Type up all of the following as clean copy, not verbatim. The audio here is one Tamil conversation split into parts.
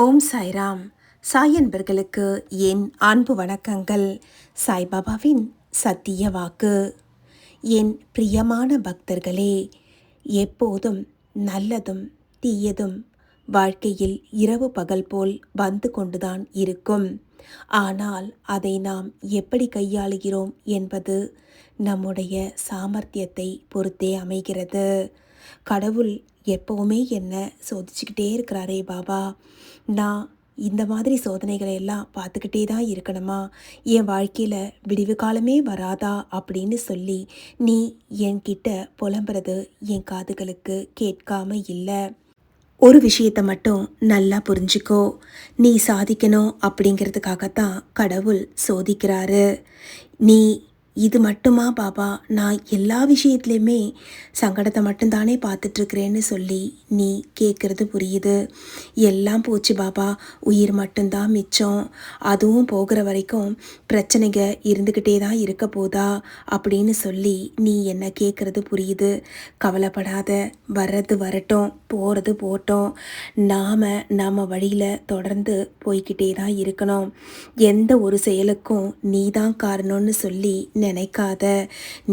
ஓம் சாய்ராம். சாய் அன்பர்களுக்கு என் அன்பு வணக்கங்கள். சாய்பாபாவின் சத்திய வாக்கு. என் பிரியமான பக்தர்களே, எப்போதும் நல்லதும் தீயதும் வாழ்க்கையில் இரவு பகல் போல் வந்து கொண்டுதான் இருக்கும். ஆனால் அதை நாம் எப்படி கையாளுகிறோம் என்பது நம்முடைய சாமர்த்தியத்தை பொறுத்தே அமைகிறது. கடவுள் எப்போவுமே என்ன சோதிச்சுக்கிட்டே இருக்கிறாரே பாபா, நான் இந்த மாதிரி சோதனைகளை எல்லாம் பார்த்துக்கிட்டே தான் இருக்கணுமா, என் வாழ்க்கையில் விடிவு காலமே வராதா அப்படின்னு சொல்லி நீ என்கிட்ட புலம்புறது என் காதுகளுக்கு கேட்காம இல்லை. ஒரு விஷயத்தை மட்டும் நல்லா புரிஞ்சுக்கோ, நீ சாதிக்கணும் அப்படிங்கிறதுக்காகத்தான் கடவுள் சோதிக்கிறாரு. நீ இது மட்டுமா பாபா, நான் எல்லா விஷயத்துலையுமே சங்கடத்தை மட்டும்தானே பார்த்துட்ருக்கிறேன்னு சொல்லி நீ கேட்குறது புரியுது. எல்லாம் போச்சு பாபா, உயிர் மட்டும்தான் மிச்சம், அதுவும் போகிற வரைக்கும் பிரச்சனைங்க இருந்துக்கிட்டே தான் இருக்க போதா அப்படின்னு சொல்லி நீ என்ன கேட்குறது புரியுது. கவலைப்படாத, வர்றது வரட்டும், போகிறது போட்டோம். நாம் வழியில் தொடர்ந்து போய்கிட்டே தான் இருக்கணும். எந்த ஒரு செயலுக்கும் நீதான் காரணம்னு சொல்லி நினைக்காத.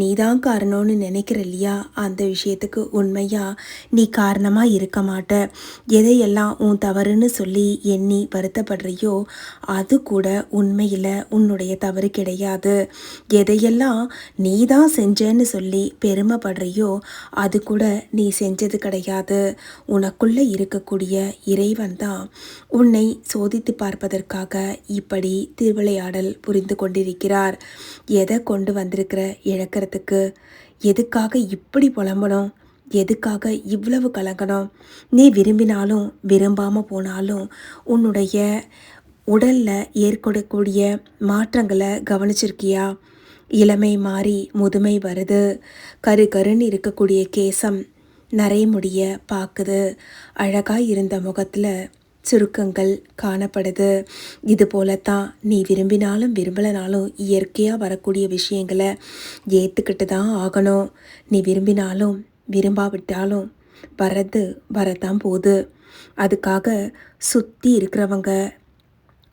நீதான் காரணம்னு நினைக்கிற இல்லையா, அந்த விஷயத்துக்கு உண்மையாக நீ காரணமாக இருக்க மாட்ட. எதையெல்லாம் உன் தவறுன்னு சொல்லி எண்ணி வருத்தப்படுறியோ அது கூட உண்மையில் உன்னுடைய தவறு கிடையாது. எதையெல்லாம் நீ தான் செஞ்சேன்னு சொல்லி பெருமைப்படுறியோ அது கூட நீ செஞ்சது கிடையாது. உனக்குள்ளே இருக்கக்கூடிய இறைவன் தான் உன்னை சோதித்து பார்ப்பதற்காக இப்படி திருவிளையாடல் புரிந்து கொண்டிருக்கிறார். எதை கொண்டு வந்திருக்கிற இழக்கிறதுக்கு? எதுக்காக இப்படி புலம்பணும்? எதுக்காக இவ்வளவு கலங்கணும்? நீ விரும்பினாலும் விரும்பாமல் போனாலும் உன்னுடைய உடலில் ஏற்படக்கூடிய மாற்றங்களை கவனிச்சிருக்கியா? இளமை மாறி முதுமை வருது. கருன்னு இருக்கக்கூடிய கேசம் நரைமுடிய பார்க்குது. அழகாக இருந்த முகத்தில் சுருக்கங்கள் காணப்படுது. இது போலத்தான் நீ விரும்பினாலும் விரும்பலைனாலும் இயற்கையாக வரக்கூடிய விஷயங்களை ஏற்றுக்கிட்டு தான் ஆகணும். நீ விரும்பினாலும் விரும்பாவிட்டாலும் வரத்தான் போகுது. அதுக்காக சுற்றி இருக்கிறவங்க,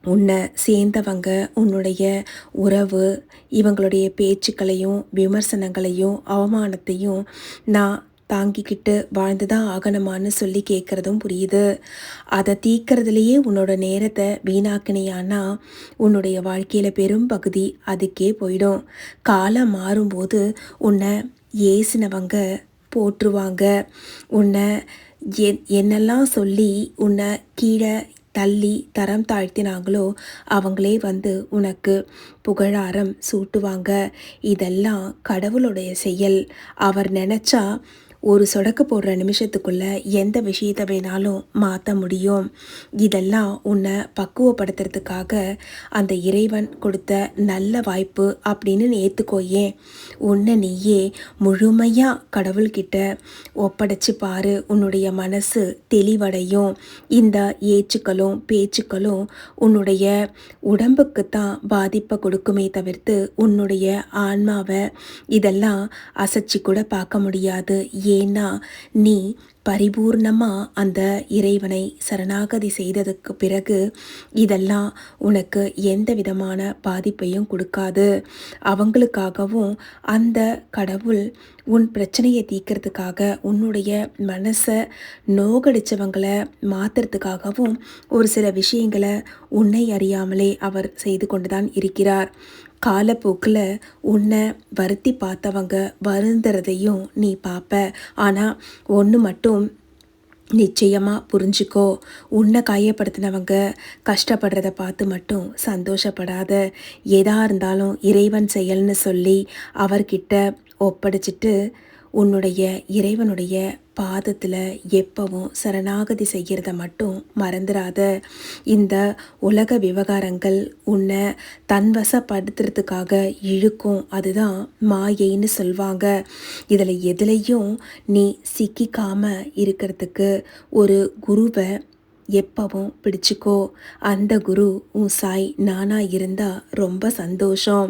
உன்னை சேர்ந்தவங்க, உன்னுடைய உறவு, இவங்களுடைய பேச்சுக்களையும் விமர்சனங்களையும் அவமானத்தையும் நான் தாங்கிக்கிட்டு வாழ்ந்து தான் ஆகணுமான்னு சொல்லி கேட்குறதும் புரியுது. அதை தீர்க்கறதுலையே உன்னோட நேரத்தை வீணாக்கினியானா உன்னுடைய வாழ்க்கையில் பெரும் பகுதி அதுக்கே போயிடும். காலம் மாறும்போது உன்னை ஏசினவங்க போற்றுவாங்க. உன்னை என்னெல்லாம் சொல்லி உன்னை கீழே தள்ளி தரம் தாழ்த்தினாங்களோ அவங்களே வந்து உனக்கு புகழாரம் சூட்டுவாங்க. இதெல்லாம் கடவுளுடைய செயல். அவர் நினச்சா ஒரு சொடக்கு போடுற நிமிஷத்துக்குள்ளே எந்த விஷயத்தை வேணாலும் மாற்ற முடியும். இதெல்லாம் உன்னை பக்குவப்படுத்துறதுக்காக அந்த இறைவன் கொடுத்த நல்ல வாய்ப்பு அப்படின்னு ஏற்றுக்கோயே. உன்னை நீயே முழுமையாக கடவுள்கிட்ட ஒப்படைச்சு பாரு. உன்னுடைய மனசு தெளிவடையும். இந்த ஏச்சுக்களும் பேச்சுக்களும் உன்னுடைய உடம்புக்கு தான் பாதிப்பை கொடுக்குமே தவிர்த்து உன்னுடைய ஆன்மாவை இதெல்லாம் அசைச்சி கூட பார்க்க முடியாது. ஏன்னா நீ பரிபூர்ணமாக அந்த இறைவனை சரணாகதி செய்ததுக்கு பிறகு இதெல்லாம் உனக்கு எந்த விதமான பாதிப்பையும் கொடுக்காது. அவங்களுக்காகவும் அந்த கடவுள் உன் பிரச்சனையை தீர்க்கறதுக்காக, உன்னுடைய மனசை நோகடித்தவங்களை மாற்றுறதுக்காகவும் ஒரு சில விஷயங்களை உன்னை அறியாமலே அவர் செய்து கொண்டு தான் இருக்கிறார். காலப்போக்கில் உன்னை வருத்தி பார்த்தவங்க வருந்துறதையும் நீ பார்ப்ப. ஆனால் ஒன்று மட்டும் நிச்சயமாக புரிஞ்சுக்கோ, உன்னை காயப்படுத்தினவங்க கஷ்டப்படுறத பார்த்து மட்டும் சந்தோஷப்படாத. எதாக இருந்தாலும் இறைவன் செயல்னு சொல்லி அவர்கிட்ட ஒப்படைச்சிட்டு உன்னுடைய இறைவனுடைய பாதத்தில் எப்பவும் சரணாகதி செய்கிறத மட்டும் மறந்துடாத. இந்த உலக விவகாரங்கள் உன்னை தன்வசப்படுத்துறதுக்காக இழுக்கும். அதுதான் மாயைன்னு சொல்வாங்க. இதில் எதுலேயும் நீ சிக்கிக்காமல் இருக்கிறதுக்கு ஒரு குருவை எப்பவும் பிடிச்சிக்கோ. அந்த குரு உன் சாய் நானா இருந்தா ரொம்ப சந்தோஷம்.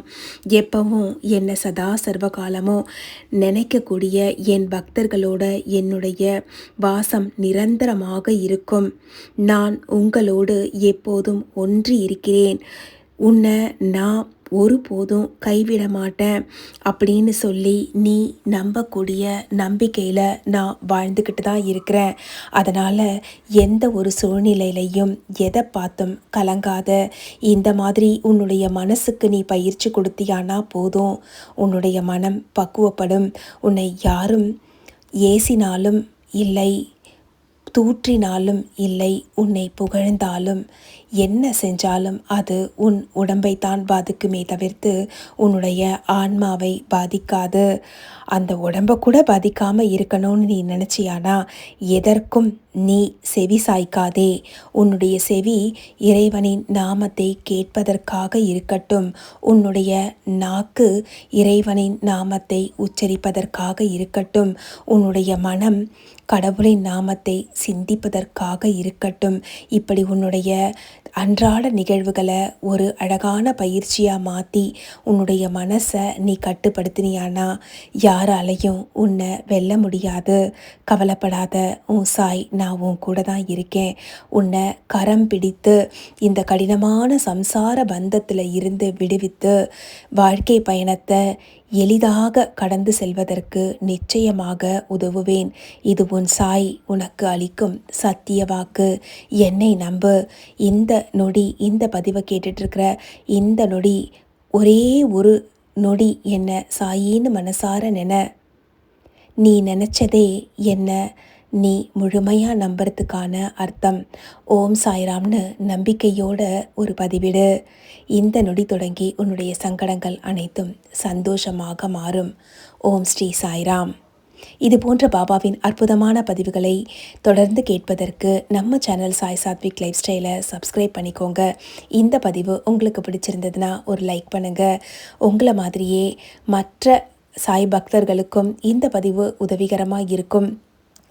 எப்பவும் என்னை சதா சர்வகாலமும் நினைக்கக்கூடிய என் பக்தர்களோட என்னுடைய வாசம் நிரந்தரமாக இருக்கும். நான் உங்களோடு எப்போதும் ஒன்றி இருக்கிறேன். உன்னை நான் ஒருபோதும் கைவிட மாட்டேன் அப்படின்னு சொல்லி நீ நம்பக்கூடிய நம்பிக்கையில் நான் வாழ்ந்துக்கிட்டு தான் இருக்கிறேன். அதனால் எந்த ஒரு சூழ்நிலையிலையும் எதை பார்த்தும் கலங்காத. இந்த மாதிரி உன்னுடைய மனசுக்கு நீ பயிற்சி கொடுத்தியானா போதும், உன்னுடைய மனம் பக்குவப்படும். உன்னை யாரும் ஏசினாலும் இல்லை, தூற்றினாலும் இல்லை, உன்னை புகழ்ந்தாலும் என்ன செஞ்சாலும் அது உன் உடம்பைத்தான் பாதிக்குமே தவிர்த்து உன்னுடைய ஆன்மாவை பாதிக்காது. அந்த உடம்பை கூட பாதிக்காமல் இருக்கணும்னு நீ நினச்சியானா எதற்கும் நீ செவி சாய்க்காதே. உன்னுடைய செவி இறைவனின் நாமத்தை கேட்பதற்காக இருக்கட்டும். உன்னுடைய நாக்கு இறைவனின் நாமத்தை உச்சரிப்பதற்காக இருக்கட்டும். உன்னுடைய மனம் கடவுளின் நாமத்தை சிந்திப்பதற்காக இருக்கட்டும். இப்படி உன்னுடைய அன்றாட நிகழ்வுகளை ஒரு அழகான பயிற்சியாக மாற்றி உன்னுடைய மனசை நீ கட்டுப்படுத்தினியானா யாராலையும் உன்னை வெல்ல முடியாது. கவலைப்படாத, உன் சாய் நான் உன் கூட தான் இருக்கேன். உன்னை கரம் பிடித்து இந்த கடினமான சம்சார பந்தத்தில் இருந்து விடுவித்து வாழ்க்கை பயணத்தை எளிதாக கடந்து செல்வதற்கு நிச்சயமாக உதவுவேன். இது உன் சாய் உனக்கு அளிக்கும் சத்திய வாக்கு. என்னை நம்பு. இந்த நொடி, இந்த பதிவை கேட்டுட்ருக்கிற இந்த நொடி, ஒரே ஒரு நொடி என்ன சாயின்னு மனசார நீ நினச்சதே என்ன நீ முழுமையாக நம்புறதுக்கான அர்த்தம். ஓம் சாய்ராம்னு நம்பிக்கையோட ஒரு பதிவிடு. இந்த நொடி தொடங்கி உன்னுடைய சங்கடங்கள் அனைத்தும் சந்தோஷமாக மாறும். ஓம் ஸ்ரீ சாய்ராம். இது போன்ற பாபாவின் அற்புதமான பதிவுகளை தொடர்ந்து கேட்பதற்கு நம்ம சேனல் சாய் சாத்விக் லைஃப் ஸ்டைலை சப்ஸ்கிரைப் பண்ணிக்கோங்க. இந்த பதிவு உங்களுக்கு பிடிச்சிருந்ததுன்னா ஒரு லைக் பண்ணுங்கள். உங்களை மாதிரியே மற்ற சாய் பக்தர்களுக்கும் இந்த பதிவு உதவிகரமாக இருக்கும்,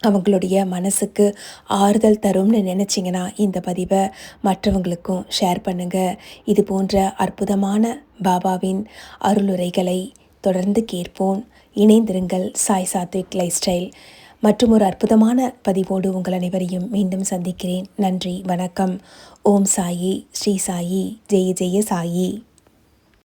அவங்களுடைய மனசுக்கு ஆறுதல் தரும்னு நினச்சிங்கன்னா இந்த பதிவை மற்றவங்களுக்கும் ஷேர் பண்ணுங்கள். இது போன்ற அற்புதமான பாபாவின் அருளுரைகளை தொடர்ந்து கேட்போம். இணைந்திருங்கள். சாய் சாத்விக் லைஃப் ஸ்டைல் மற்றும் ஒரு அற்புதமான பதிவோடு உங்கள் அனைவரையும் மீண்டும் சந்திக்கிறேன். நன்றி, வணக்கம். ஓம் சாயி, ஸ்ரீ சாயி, ஜெய ஜெய சாயி.